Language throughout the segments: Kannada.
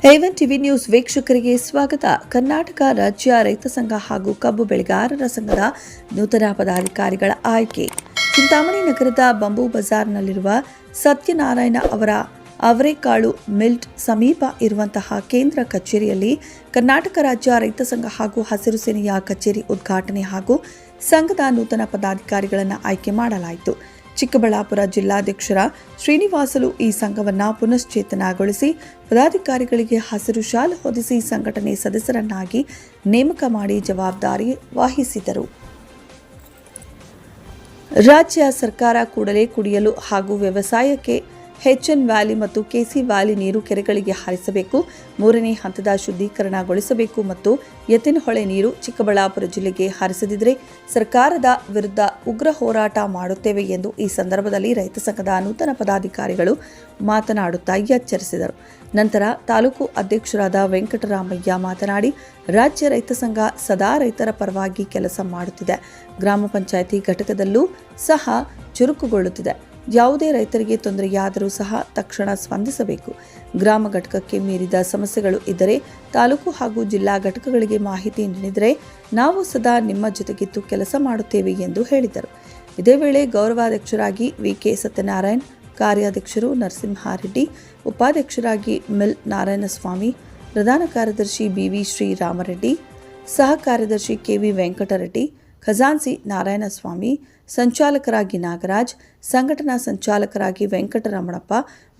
ಹೇವನ್ ಟಿವಿ ನ್ಯೂಸ್ ವೀಕ್ಷಕರಿಗೆ ಸ್ವಾಗತ. ಕರ್ನಾಟಕ ರಾಜ್ಯ ರೈತ ಸಂಘ ಹಾಗೂ ಕಬ್ಬು ಬೆಳೆಗಾರರ ಸಂಘದ ನೂತನ ಪದಾಧಿಕಾರಿಗಳ ಆಯ್ಕೆ. ಚಿಂತಾಮಣಿ ನಗರದ ಬಂಬೂ ಬಜಾರ್ನಲ್ಲಿರುವ ಸತ್ಯನಾರಾಯಣ ಅವರ ಅವರೆಕಾಳು ಮಿಲ್ಟ್ ಸಮೀಪ ಇರುವಂತಹ ಕೇಂದ್ರ ಕಚೇರಿಯಲ್ಲಿ ಕರ್ನಾಟಕ ರಾಜ್ಯ ರೈತ ಸಂಘ ಹಾಗೂ ಹಸಿರು ಸೇನೆಯ ಕಚೇರಿ ಉದ್ಘಾಟನೆ ಹಾಗೂ ಸಂಘದ ನೂತನ ಪದಾಧಿಕಾರಿಗಳನ್ನು ಆಯ್ಕೆ ಮಾಡಲಾಯಿತು. ಚಿಕ್ಕಬಳ್ಳಾಪುರ ಜಿಲ್ಲಾಧ್ಯಕ್ಷರ ಶ್ರೀನಿವಾಸಲು ಈ ಸಂಘವನ್ನು ಪುನಶ್ಚೇತನಗೊಳಿಸಿ ಪದಾಧಿಕಾರಿಗಳಿಗೆ ಹಸಿರು ಶಾಲು ಹೊದಿಸಿ ಸಂಘಟನೆ ಸದಸ್ಯರನ್ನಾಗಿ ನೇಮಕ ಮಾಡಿ ಜವಾಬ್ದಾರಿ ವಹಿಸಿದರು. ರಾಜ್ಯ ಸರ್ಕಾರ ಕೂಡಲೇ ಕುಡಿಯಲು ಹಾಗೂ ವ್ಯವಸಾಯಕ್ಕೆ ಎಚ್ಎನ್ ವ್ಯಾಲಿ ಮತ್ತು ಕೆಸಿ ವ್ಯಾಲಿ ನೀರು ಕೆರೆಗಳಿಗೆ ಹರಿಸಬೇಕು, 3ನೇ ಹಂತದ ಶುದ್ಧೀಕರಣಗೊಳಿಸಬೇಕು ಮತ್ತು ಎತ್ತಿನಹೊಳೆ ನೀರು ಚಿಕ್ಕಬಳ್ಳಾಪುರ ಜಿಲ್ಲೆಗೆ ಹರಿಸದಿದ್ದರೆ ಸರ್ಕಾರದ ವಿರುದ್ಧ ಉಗ್ರ ಹೋರಾಟ ಮಾಡುತ್ತೇವೆ ಎಂದು ಈ ಸಂದರ್ಭದಲ್ಲಿ ರೈತ ಸಂಘದ ನೂತನ ಪದಾಧಿಕಾರಿಗಳು ಮಾತನಾಡುತ್ತಾ ಎಚ್ಚರಿಸಿದರು. ನಂತರ ತಾಲೂಕು ಅಧ್ಯಕ್ಷರಾದ ವೆಂಕಟರಾಮಯ್ಯ ಮಾತನಾಡಿ, ರಾಜ್ಯ ರೈತ ಸಂಘ ಸದಾ ರೈತರ ಪರವಾಗಿ ಕೆಲಸ ಮಾಡುತ್ತಿದೆ. ಗ್ರಾಮ ಪಂಚಾಯಿತಿ ಘಟಕದಲ್ಲೂ ಸಹ ಚುರುಕುಗೊಳ್ಳುತ್ತಿದೆ. ಯಾವುದೇ ರೈತರಿಗೆ ತೊಂದರೆಯಾದರೂ ಸಹ ತಕ್ಷಣ ಸ್ಪಂದಿಸಬೇಕು. ಗ್ರಾಮ ಘಟಕಕ್ಕೆ ಮೀರಿದ ಸಮಸ್ಯೆಗಳು ಇದ್ದರೆ ತಾಲೂಕು ಹಾಗೂ ಜಿಲ್ಲಾ ಘಟಕಗಳಿಗೆ ಮಾಹಿತಿ ನೀಡಿದರೆ ನಾವು ಸದಾ ನಿಮ್ಮ ಜೊತೆಗಿದ್ದು ಕೆಲಸ ಮಾಡುತ್ತೇವೆ ಎಂದು ಹೇಳಿದರು. ಇದೇ ವೇಳೆ ಗೌರವಾಧ್ಯಕ್ಷರಾಗಿ ವಿಕೆ ಸತ್ಯನಾರಾಯಣ್, ಕಾರ್ಯಾಧ್ಯಕ್ಷರು ನರಸಿಂಹಾರೆಡ್ಡಿ, ಉಪಾಧ್ಯಕ್ಷರಾಗಿ ಮಿಲ್ ನಾರಾಯಣಸ್ವಾಮಿ, ಪ್ರಧಾನ ಕಾರ್ಯದರ್ಶಿ ಬಿವಿ ಶ್ರೀರಾಮರೆಡ್ಡಿ, ಸಹ ಕಾರ್ಯದರ್ಶಿ ಕೆವಿ ವೆಂಕಟರೆಡ್ಡಿ, ಖಜಾನ್ಸಿ ನಾರಾಯಣಸ್ವಾಮಿ, ಸಂಚಾಲಕರಾಗಿ ನಾಗರಾಜ್, ಸಂಘಟನಾ ಸಂಚಾಲಕರಾಗಿ ವೆಂಕಟರಮಣಪ್ಪ,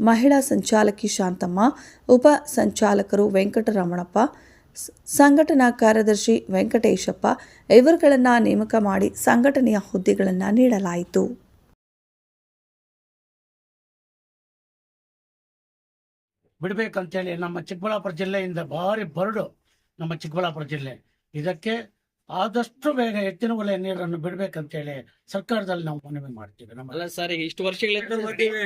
ಮಹಿಳಾ ಸಂಚಾಲಕಿ ಶಾಂತಮ್ಮ, ಉಪ ಸಂಚಾಲಕರು ವೆಂಕಟರಮಣಪ್ಪ, ಸಂಘಟನಾ ಕಾರ್ಯದರ್ಶಿ ವೆಂಕಟೇಶಪ್ಪ ಇವರುಗಳನ್ನು ನೇಮಕ ಮಾಡಿ ಸಂಘಟನೆಯ ಹುದ್ದೆಗಳನ್ನು ನೀಡಲಾಯಿತು. ಬಿಡಬೇಕಂತೇಳಿ ನಮ್ಮ ಚಿಕ್ಕಬಳ್ಳಾಪುರ ಜಿಲ್ಲೆಯಿಂದ ಭಾರಿ ಬರಡು ನಮ್ಮ ಚಿಕ್ಕಬಳ್ಳಾಪುರ ಜಿಲ್ಲೆ. ಇದಕ್ಕೆ ಆದಷ್ಟು ಬೇಗ ಎತ್ತಿನ ಹೊಳೆ ನೀರನ್ನು ಬಿಡ್ಬೇಕಂತೇಳಿ ಸರ್ಕಾರದಲ್ಲಿ ನಾವು ಮನವಿ ಮಾಡ್ತೀವಿ. ಅಲ್ಲ ಸರ್, ಇಷ್ಟು ವರ್ಷಗಳಿಂದ ಅನ್ಕೊಳ್ತೀವಿ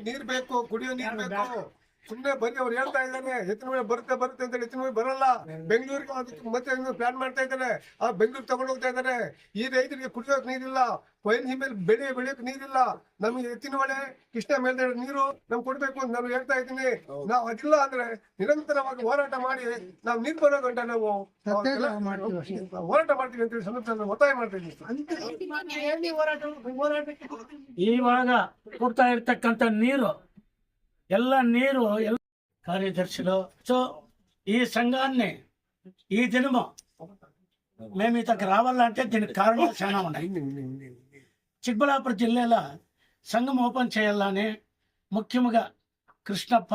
ನೀರ್ ಬೇಕು, ಕುಡಿಯೋ ನೀರ್ ಬೇಕು. ಸುಮ್ನೆ ಬರೀ ಅವ್ರು ಹೇಳ್ತಾ ಇದ್ದಾನೆ ಎತ್ತಿನ ಹೊಳೆ ಬರುತ್ತೆ ಅಂತ ಹೇಳಿ ಎತ್ತಿನ ಹೊಳೆ ಬರಲ್ಲ. ಬೆಂಗಳೂರಿಗೆ ಅದಕ್ಕೆ ಮತ್ತೆ ಪ್ಲಾನ್ ಮಾಡ್ತಾ ಇದ್ದಾರೆ. ಆ ಬೆಂಗಳೂರು ತಗೊಂಡು ಹೋಗ್ತಾ ಇದ್ದಾರೆ. ಈ ರೈತರಿಗೆ ಕುಡಿಯೋಕ್ ನೀರಿಲ್ಲ, ಕೊಯ್ಲು ಮೇಲೆ ಬೆಳೆಯೋಕ್ ನೀರಿಲ್ಲ. ನಮಗೆ ಎತ್ತಿನ ಹೊಳೆ ಕೃಷ್ಣ ಮೇಲ್ದ ನೀರು ನಮ್ಗೆ ಕೊಡ್ಬೇಕು ಅಂತ ನಾನು ಹೇಳ್ತಾ ಇದ್ದೀನಿ. ನಾವು ಅದಿಲ್ಲ ಅಂದ್ರೆ ನಿರಂತರವಾಗಿ ಹೋರಾಟ ಮಾಡಿ ನಾವು ನೀರು ಬರೋ ಗಂಟ ನಾವು ಹೋರಾಟ ಮಾಡ್ತೀವಿ ಅಂತ ಸಂದರ್ಭದಲ್ಲಿ ಒತ್ತಾಯ ಮಾಡ್ತಾ ಇದ್ದೀವಿ. ಇವಾಗ ಕೊಡ್ತಾ ಇರ್ತಕ್ಕಂಥ ನೀರು ಎಲ್ಲ ಕಾರ್ಯದರ್ಶಿಗಳು ఈ సంఘాన్ని ఈ దినము మేము ఇతకు రావాలంటే దీనికి కారణాలు చాలా ఉన్నాయి. చిక్కబళ్ళాపురం జిల్లాలో సంఘం ఓపెన్ చేయాలని ముఖ్యంగా కృష్ణప్ప,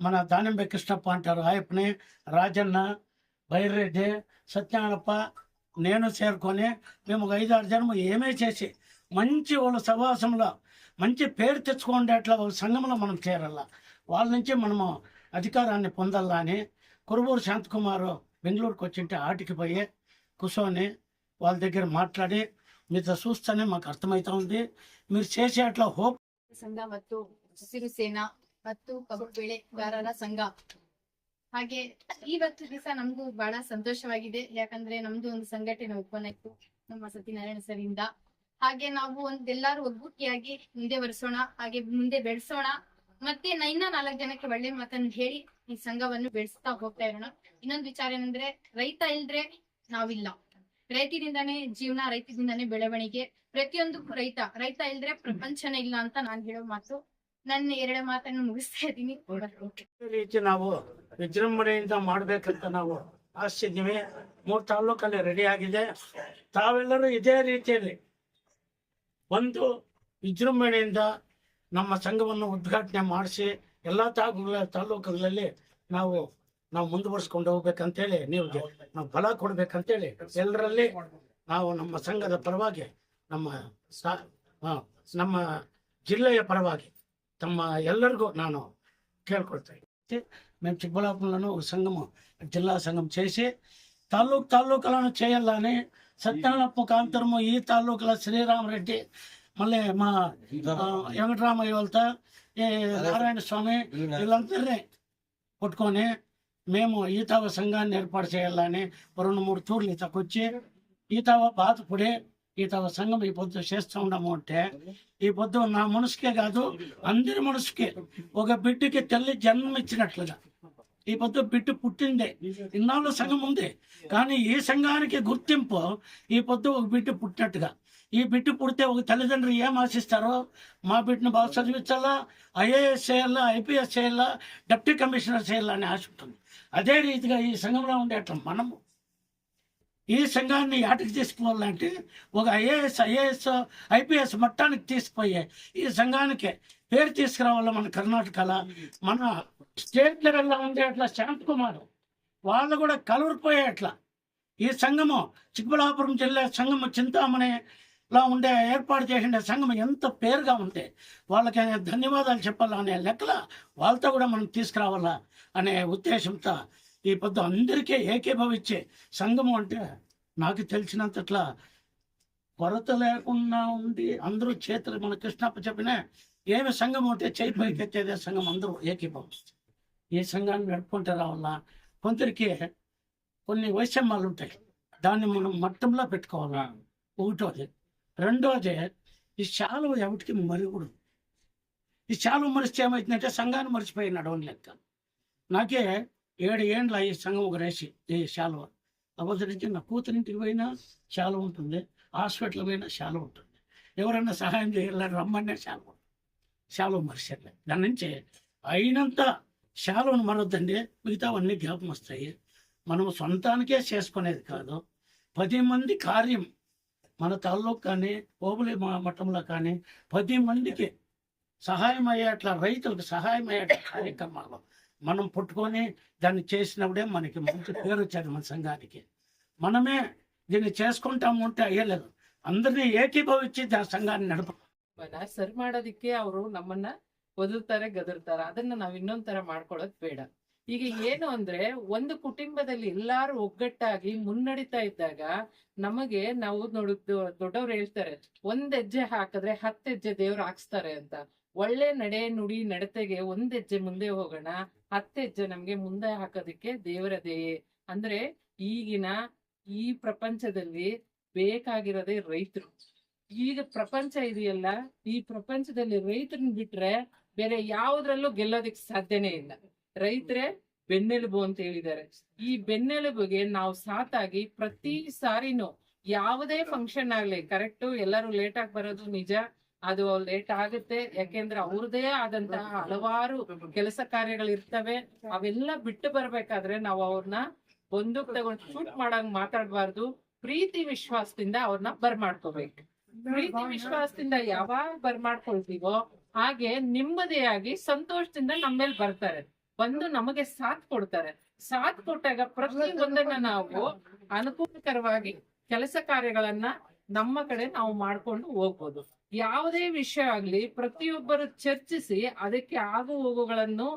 మన దానింబె కృష్ణప్ప అంటారు, ఆయప్పని, రాజన్న, బైరెడ్డి, సత్యనారాయణప్ప, నేను చేరుకొని మేము 5-6 జనము ఏమే చేసి మంచి వాళ్ళ సహవాసంలో మంచి పేరు తెచ్చుకోండేట్లా సంఘంలో మనం చేరాల. వాళ్ళ నుంచి మనము అధికారాన్ని పొందాలని కురుబూరు శాంతకుమారు బెంగళూరుకు వచ్చింటే ఆటికి పోయి కూర్చొని వాళ్ళ దగ్గర మాట్లాడి మీతో చూస్తేనే మాకు అర్థమవుతా ఉంది మీరు చేసే అట్లా ಹೋಪ್ ಸಂಘ ಮತ್ತು ಹಸಿರು ಸೇನಾ ಮತ್ತು ಕಬ್ಬು ಬೆಳೆಗಾರರ ಸಂಘ. ಹಾಗೆ ಇವತ್ತು ದಿವಸ ನಮಗೂ ಬಹಳ ಸಂತೋಷವಾಗಿದೆ. ಯಾಕಂದ್ರೆ ನಮ್ದು ಒಂದು ಸಂಘಟನೆ ಓಪನ್ ಆಯ್ತು ನಮ್ಮ ಸತ್ಯನಾರಾಯಣ ಸರ್ ಇಂದ. ಹಾಗೆ ನಾವು ಎಲ್ಲಾರು ಒಗ್ಗೂಟಿಯಾಗಿ ಮುಂದೆ ಬರ್ಸೋಣ, ಹಾಗೆ ಮುಂದೆ ಬೆಳೆಸೋಣ. ಮತ್ತೆ ಇನ್ನ 4 ಜನಕ್ಕೆ ಒಳ್ಳೆ ಮಾತನ್ನು ಹೇಳಿ ಈ ಸಂಘವನ್ನು ಬೆಳೆಸ್ತಾ ಹೋಗ್ತಾ ಇರೋಣ. ಇನ್ನೊಂದು ವಿಚಾರ ಏನಂದ್ರೆ, ರೈತ ಇಲ್ದ್ರೆ ನಾವಿಲ್ಲ. ರೈತರಿಂದಾನೇ ಜೀವನ, ರೈತದಿಂದಾನೇ ಬೆಳವಣಿಗೆ. ಪ್ರತಿಯೊಂದಕ್ಕೂ ರೈತ ಇಲ್ದ್ರೆ ಪ್ರಪಂಚನೇ ಇಲ್ಲ ಅಂತ ನಾನು ಹೇಳೋ ಮಾತು. ನನ್ನ 2 ಮಾತನ್ನು ಮುಗಿಸ್ತಾ ಇದ್ದೀನಿ. ರೀತಿ ನಾವು ವಿಜೃಂಭಣೆಯಿಂದ ಮಾಡ್ಬೇಕಂತ ನಾವು ಆಶಿಸಿದ್ದೀವಿ. 3 ತಾಲೂಕಲ್ಲಿ ರೆಡಿ ಆಗಿದೆ. ತಾವೆಲ್ಲರೂ ಇದೇ ರೀತಿಯಲ್ಲಿ ಒಂದು ವಿಜೃಂಭಣೆಯಿಂದ ನಮ್ಮ ಸಂಘವನ್ನು ಉದ್ಘಾಟನೆ ಮಾಡಿಸಿ ಎಲ್ಲ ತಾಲೂಕುಗಳಲ್ಲಿ ನಾವು ಮುಂದುವರ್ಸ್ಕೊಂಡು ಹೋಗ್ಬೇಕಂತೇಳಿ, ನೀವು ನಾವು ಬಲ ಕೊಡ್ಬೇಕಂತೇಳಿ ಎಲ್ಲರಲ್ಲಿ ನಾವು ನಮ್ಮ ಸಂಘದ ಪರವಾಗಿ ನಮ್ಮ జిల్లాಯ పరವಾಗಿ తమ ಎಲ್ಲರಿಗೂ ನಾನು ಕೇಳ್ಕೊಳ್ತಾ ఇದ್ದೀನಿ. మేము చిక్కబళ్ళాపురంలో సంఘము జిల్లా సంఘం చేసి తాలూకాలను చేయాలని సత్యనారాయణ ముఖాంతరము ఈ తాలూకుల శ్రీరామరెడ్డి, మళ్ళీ మా వెంకటరామయ్య వాళ్ళతో నారాయణ స్వామి వీళ్ళందరినీ కొట్టుకొని మేము ఈతావ సంఘాన్ని ఏర్పాటు చేయాలని 2-3 తూర్లు ఇతకొచ్చి ఈతావ బాధపడి ఇతర సంఘం ఈ పొద్దు చేస్తూ ఉన్నాము అంటే ఈ పొద్దు నా మనసుకే కాదు అందరి మనసుకే ఒక బిడ్డకి తల్లి జన్మ ఇచ్చినట్లుగా ఈ పొద్దు బిడ్డ పుట్టిందే. ఇన్నాళ్ళు సంఘం ఉంది కానీ ఈ సంఘానికి గుర్తింపు ఈ పొద్దు ఒక బిడ్డ పుట్టినట్టుగా. ఈ బిడ్డ పుడితే ఒక తల్లిదండ్రులు ఏం ఆశిస్తారో, మా బిడ్డను బాగా చదివించాలా, ఐఏఎస్ చేయాలా, ఐపీఎస్ చేయాలా, డిప్యూటీ కమిషనర్ చేయాలా అని ఆశ ఉంటుంది. అదే రీతిగా ఈ సంఘంలో ఉండేట మనము ఈ సంఘాన్ని ఆటకి తీసుకోవాలంటే ఒక ఐఏఎస్ ఐపీఎస్ మట్టానికి తీసుకుపోయే ఈ సంఘానికి పేరు తీసుకురావాల. మన కర్ణాటకలో మన స్టేట్ లెవెల్లో ఉండే అట్లా శాంత్ కుమార్ వాళ్ళు కూడా కలవరిపోయేట్లా ఈ సంఘము చిక్కబళ్ళాపురం జిల్లా సంఘము చింతామణిలో ఉండే ఏర్పాటు చేసిన సంఘం ఎంత పేరుగా ఉంటే వాళ్ళకి ధన్యవాదాలు చెప్పాలనే లెక్కల వాళ్ళతో కూడా మనం తీసుకురావాలా అనే ఉద్దేశంతో ఈ పొద్దు అందరికీ ఏకీభవించే సంఘము అంటే నాకు తెలిసినంతట్లా కొరత లేకుండా ఉండి అందరూ చేతులు మన కృష్ణప్ప చెప్పిన ఏమి సంఘం ఉంటే చేయి పైకెత్తేదే సంఘం అందరూ ఏకీభవిస్తారు. ఈ సంఘాన్ని నడుపుకుంటే రావాలా. కొందరికి కొన్ని వైషమ్యాలు ఉంటాయి, దాన్ని మనం మట్టంలో పెట్టుకోవాలా. ఒకటోది. రెండోది ఈ శాలువ ఎవరికి మరుగుడు. ఈ శాలువ మరిస్తే ఏమవుతుందంటే సంఘాన్ని మరిచిపోయినాడు అని లెక్క. నాకే 7 ఏండ్ల ఈ సంఘం ఒక రేసి ఈ శాలువ అవసరించి నా కూతురింటికి పోయినా శాలువ ఉంటుంది, హాస్పిటల్ పోయినా శాలువ ఉంటుంది, ఎవరైనా సహాయం చేయాలని రమ్మనే శాలువ మరిసేది. దాని నుంచి అయినంత శాలువను మరొద్దండి, మిగతావన్నీ జ్ఞాపకం వస్తాయి. మనం సొంతానికే చేసుకునేది కాదు, 10 మంది కార్యం మన తాళ్ళలో కానీ ఓబులి మఠంలో కానీ 10 మందికి సహాయం అయ్యేట్లా, రైతులకు సహాయం అయ్యేట్ల కార్యక్రమాలు మనం పుట్టుకొని దాన్ని చేసినప్పుడే మనకి మంచి పేరు వచ్చేది మన సంఘానికి. మనమే దీన్ని చేసుకుంటాము అంటే అయ్యలేదు. అందరినీ ಏಕೀಭವಿಸಿ ಸಂಘಾన్ని ಸರಿ ಮಾಡೋದಿಕ್ಕೆ ಅವರು ನಮ್ಮನ್ನ ಒದರ್ತಾರೆ ಗದರ್ತಾರೆ. ಅದನ್ನ ನಾವ್ ಇನ್ನೊಂದ್ ತರ ಮಾಡ್ಕೊಳ್ಳೋದ್ ಬೇಡ. ಈಗ ಏನು ಅಂದ್ರೆ ಒಂದು ಕುಟುಂಬದಲ್ಲಿ ಎಲ್ಲಾರು ಒಗ್ಗಟ್ಟಾಗಿ ಮುನ್ನಡಿತಾ ಇದ್ದಾಗ ನಮಗೆ ನಾವು ದೊಡ್ಡವ್ರು ಹೇಳ್ತಾರೆ, 1 ಹೆಜ್ಜೆ ಹಾಕಿದ್ರೆ 10 ಹೆಜ್ಜೆ ದೇವ್ರು ಹಾಕ್ಸ್ತಾರೆ ಅಂತ. ಒಳ್ಳೆ ನಡೆ ನುಡಿ ನಡತೆಗೆ 1 ಹೆಜ್ಜೆ ಮುಂದೆ ಹೋಗೋಣ, 10 ಹೆಜ್ಜೆ ನಮ್ಗೆ ಮುಂದೆ ಹಾಕೋದಿಕ್ಕೆ ದೇವರದೇ. ಅಂದ್ರೆ ಈಗಿನ ಈ ಪ್ರಪಂಚದಲ್ಲಿ ಬೇಕಾಗಿರೋದೇ ರೈತರು. ಈಗ ಪ್ರಪಂಚ ಇದೆಯಲ್ಲ, ಈ ಪ್ರಪಂಚದಲ್ಲಿ ರೈತರನ್ನ ಬಿಟ್ರೆ ಬೇರೆ ಯಾವ್ದ್ರಲ್ಲೂ ಗೆಲ್ಲೋದಿಕ್ ಸಾಧ್ಯನೇ ಇಲ್ಲ. ರೈತರೇ ಬೆನ್ನೆಲುಬು ಅಂತ ಹೇಳಿದ್ದಾರೆ. ಈ ಬೆನ್ನೆಲುಬುಗೆ ನಾವು ಸಾತಾಗಿ ಪ್ರತಿ ಸಾರಿನೂ ಯಾವುದೇ ಫಂಕ್ಷನ್ ಆಗ್ಲಿ, ಕರೆಕ್ಟು ಎಲ್ಲರೂ ಲೇಟ್ ಆಗಿ ಬರೋದು ನಿಜ, ಅದು ಲೇಟ್ ಆಗುತ್ತೆ. ಯಾಕೆಂದ್ರೆ ಅವ್ರದೇ ಆದಂತಹ ಹಲವಾರು ಕೆಲಸ ಕಾರ್ಯಗಳಿರ್ತವೆ. ಅವೆಲ್ಲ ಬಿಟ್ಟು ಬರ್ಬೇಕಾದ್ರೆ ನಾವು ಅವ್ರನ್ನ ಬಂದೂಕ್ ತಗೊಂಡು ಶೂಟ್ ಮಾಡಂಗ್ ಮಾತಾಡ್ಬಾರ್ದು. ಪ್ರೀತಿ ವಿಶ್ವಾಸದಿಂದ ಅವ್ರನ್ನ ಬರ್ಮಾಡ್ಕೋಬೇಕು. ಪ್ರೀತಿ ವಿಶ್ವಾಸದಿಂದ ಯಾವಾಗ ಬರ್ಮಾಡ್ಕೊಳ್ತೀವೋ ಹಾಗೆ ನೆಮ್ಮದಿಯಾಗಿ ಸಂತೋಷದಿಂದ ನಮ್ಮೇಲೆ ಬರ್ತಾರೆ, ಬಂದು ನಮಗೆ ಸಾಥ್ ಕೊಡ್ತಾರೆ. ಸಾಥ್ ಕೊಟ್ಟಾಗ ಪ್ರತಿ ಒಂದನ್ನ ನಾವು ಅನುಕೂಲಕರವಾಗಿ ಕೆಲಸ ಕಾರ್ಯಗಳನ್ನ ನಮ್ಮ ಕಡೆ ನಾವು ಮಾಡ್ಕೊಂಡು ಹೋಗ್ಬೋದು. ಯಾವುದೇ ವಿಷಯ ಆಗ್ಲಿ ಪ್ರತಿಯೊಬ್ಬರು ಚರ್ಚಿಸಿ ಅದಕ್ಕೆ ಆಗು ಹೋಗುಗಳನ್ನು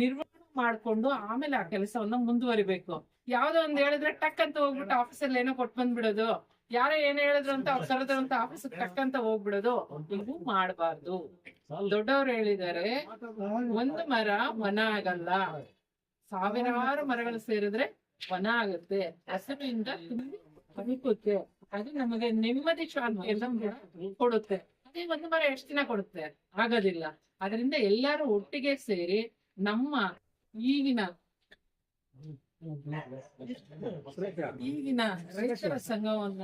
ನಿರ್ವಹಣೆ ಮಾಡ್ಕೊಂಡು ಆಮೇಲೆ ಆ ಕೆಲಸವನ್ನ ಮುಂದುವರಿಬೇಕು. ಯಾವ್ದೋ ಒಂದ್ ಹೇಳಿದ್ರೆ ಟಕ್ ಅಂತ ಹೋಗ್ಬಿಟ್ಟು ಆಫೀಸಲ್ಲಿ ಏನೋ ಕೊಟ್ಟು ಬಂದ್ಬಿಡೋದು, ಯಾರೋ ಏನ್ ಹೇಳಿದ್ರು ಅಂತ ಅವ್ರು ಕರೆದ್ರಂತ ಆಫೀಸ್ ಟಕ್ ಅಂತ ಹೋಗ್ಬಿಡೋದು, ಇದು ಮಾಡಬಾರ್ದು. ದೊಡ್ಡವ್ರು ಹೇಳಿದ್ದಾರೆ, 1 ಮರ ವನ ಆಗಲ್ಲ, 1000 ಮರಗಳು ಸೇರಿದ್ರೆ ವನ ಆಗುತ್ತೆ. ಹಸಿರಿನಿಂದ ಬದುಕುತ್ತೆ, ಅದು ನಮಗೆ ನೆಮ್ಮದಿ ಶಾಂತಿಯನ್ನು ಕೊಡುತ್ತೆ. ಅದೇ 1 ಮರ ಎಷ್ಟು ದಿನ ಕೊಡುತ್ತೆ? ಆಗೋದಿಲ್ಲ. ಅದರಿಂದ ಎಲ್ಲಾರು ಒಟ್ಟಿಗೆ ಸೇರಿ ನಮ್ಮ ಈಗಿನ ರೈತರ ಸಂಘವನ್ನ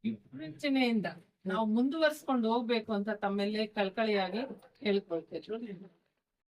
ವಿಜೃಂಭಣೆಯಿಂದ ನಾವು ಮುಂದುವರ್ಸ್ಕೊಂಡು ಹೋಗ್ಬೇಕು ಅಂತ ತಮ್ಮೆಲ್ಲೇ ಕಳ್ಕಳಿಯಾಗಿ ಹೇಳ್ಕೊಳ್ತೇವೆ.